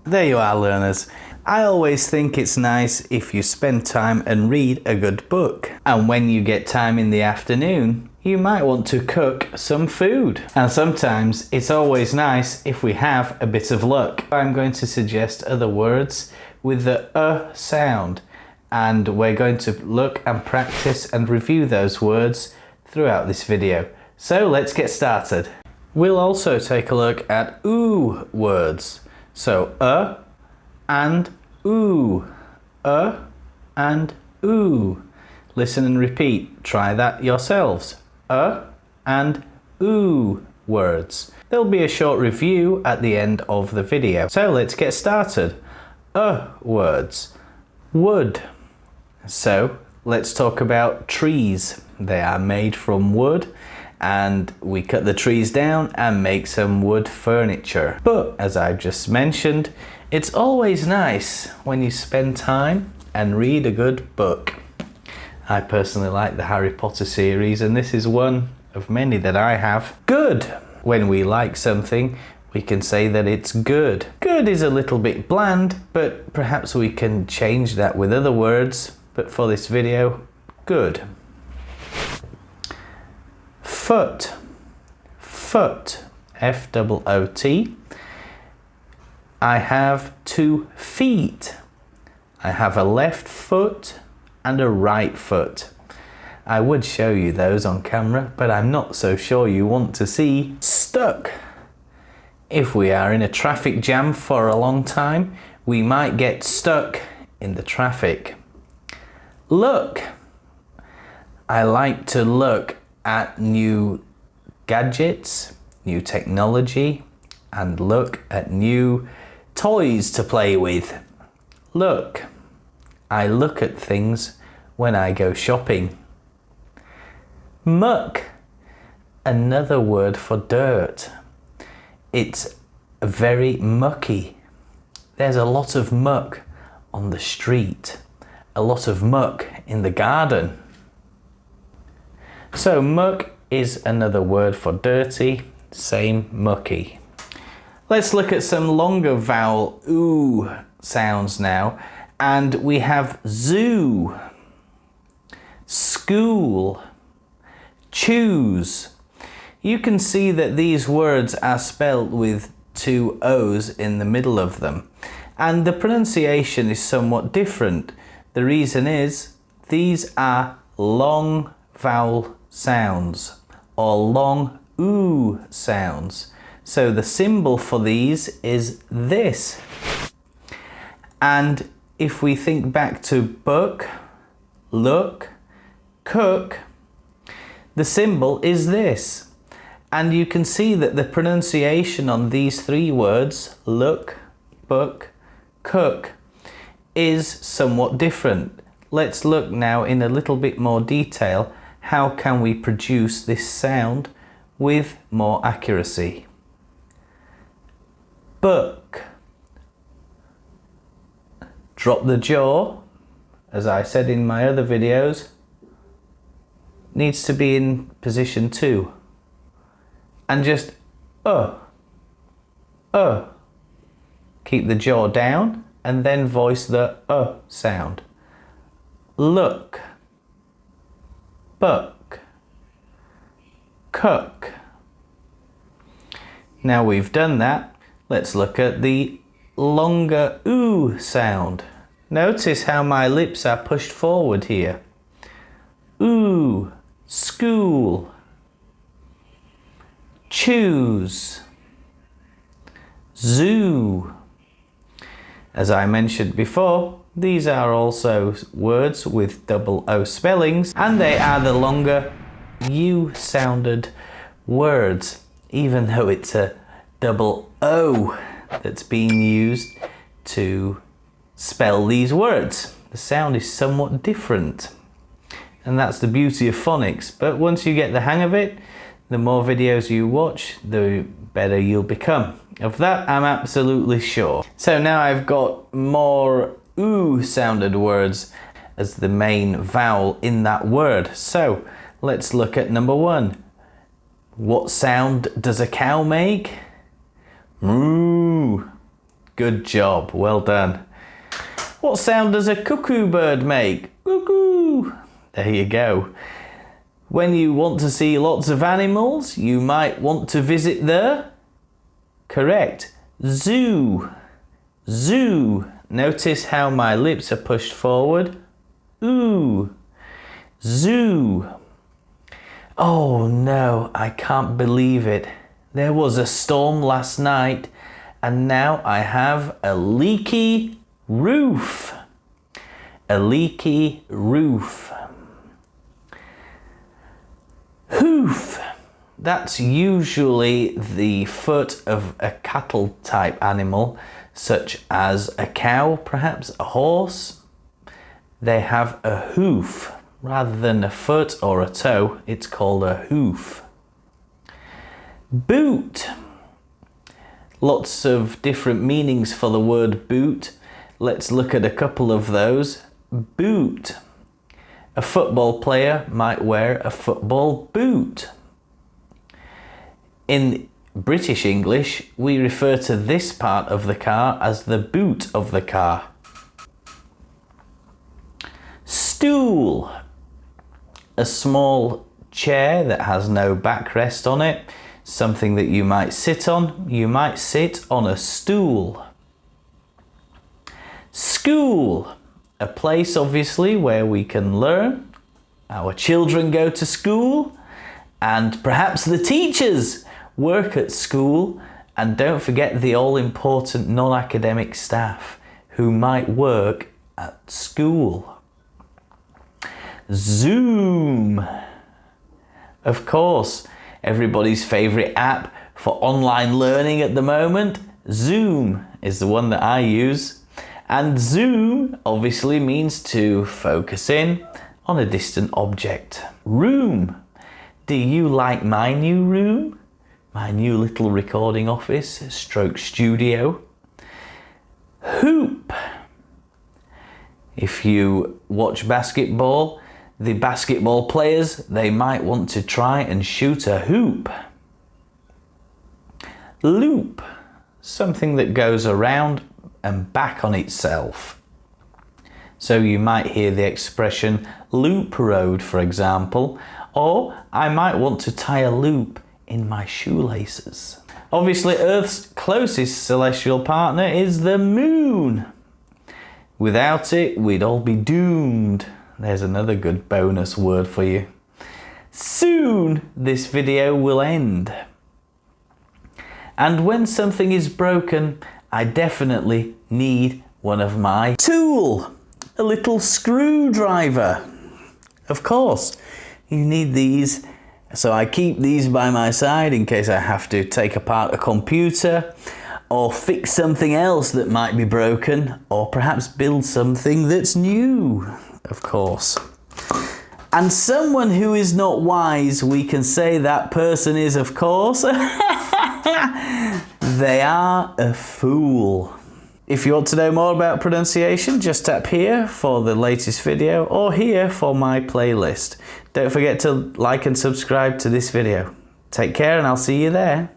There you are, learners. I always think it's nice if you spend time and read a good book. And when you get time in the afternoon, you might want to cook some food. And sometimes it's always nice if we have a bit of luck. I'm going to suggest other words with the sound. And we're going to look and practice and review those words throughout this video. So let's get started. We'll also take a look at ooh words. So and ooh, and ooh. Listen and repeat. Try that yourselves. And ooh words. There'll be a short review at the end of the video. So let's get started. Words. Wood. So let's talk about trees. They are made from wood and we cut the trees down and make some wood furniture. But as I've just mentioned, it's always nice when you spend time and read a good book. I personally like the Harry Potter series, and this is one of many that I have. Good. When we like something, we can say that it's good. Good is a little bit bland, but perhaps we can change that with other words. But for this video, good. Foot. Foot. F-O-O-T. I have 2 feet. I have a left foot and a right foot. I would show you those on camera, but I'm not so sure you want to see. Stuck. If we are in a traffic jam for a long time, we might get stuck in the traffic. Look. I like to look at new gadgets, new technology, and look at new toys to play with. Look. I look at things when I go shopping. Muck. Another word for dirt. It's very mucky. There's a lot of muck on the street. A lot of muck in the garden. So muck is another word for dirty, same mucky. Let's look at some longer vowel ooh sounds now. And we have zoo, school, choose. You can see that these words are spelled with 2 O's in the middle of them. And the pronunciation is somewhat different. The reason is these are long vowel sounds or long ooh sounds. So the symbol for these is this. And if we think back to book, look, cook, the symbol is this. And you can see that the pronunciation on these 3 words, look, book, cook, is somewhat different. Let's look now in a little bit more detail. How can we produce this sound with more accuracy? Book. Drop the jaw, as I said in my other videos, needs to be in position 2. And just keep the jaw down and then voice the sound. Look, book, cook. Now we've done that, let's look at the longer ooh sound. Notice how my lips are pushed forward here. Ooh, school, choose, zoo. As I mentioned before, these are also words with double O spellings, and they are the longer U sounded words, even though it's a double O that's being used to spell these words. The sound is somewhat different, and that's the beauty of phonics. But once you get the hang of it, the more videos you watch, the better you'll become. Of that, I'm absolutely sure. So now I've got more ooh sounded words as the main vowel in that word. So let's look at number 1. What sound does a cow make? Moo. Good job, well done. What sound does a cuckoo bird make? Cuckoo! There you go. When you want to see lots of animals, you might want to visit the... Correct. Zoo. Zoo. Notice how my lips are pushed forward. Ooh. Zoo. Oh no, I can't believe it. There was a storm last night and now I have a leaky roof. A leaky roof. Hoof. That's usually the foot of a cattle type animal, such as a cow, perhaps a horse. They have a hoof. Rather than a foot or a toe, it's called a hoof. Boot. Lots of different meanings for the word boot. Let's look at a couple of those. Boot. A football player might wear a football boot. In British English, we refer to this part of the car as the boot of the car. Stool. A small chair that has no backrest on it, something that you might sit on. You might sit on a stool. School, a place obviously where we can learn. Our children go to school and perhaps the teachers work at school, and don't forget the all-important non-academic staff who might work at school. Zoom. Of course, everybody's favourite app for online learning at the moment. Zoom is the one that I use. And zoom obviously means to focus in on a distant object. Room. Do you like my new room? My new little recording office stroke studio. Hoop. If you watch basketball, the basketball players, they might want to try and shoot a hoop. Loop. Something that goes around and back on itself. So you might hear the expression loop road, for example, or I might want to tie a loop in my shoelaces. Obviously, Earth's closest celestial partner is the moon. Without it, we'd all be doomed. There's another good bonus word for you. Soon, this video will end. And when something is broken, I definitely need one of my tool, a little screwdriver. Of course, you need these, so I keep these by my side in case I have to take apart a computer or fix something else that might be broken, or perhaps build something that's new, of course. And someone who is not wise, we can say that person is, of course, they are a fool. If you want to know more about pronunciation, just tap here for the latest video or here for my playlist. Don't forget to like and subscribe to this video. Take care and I'll see you there.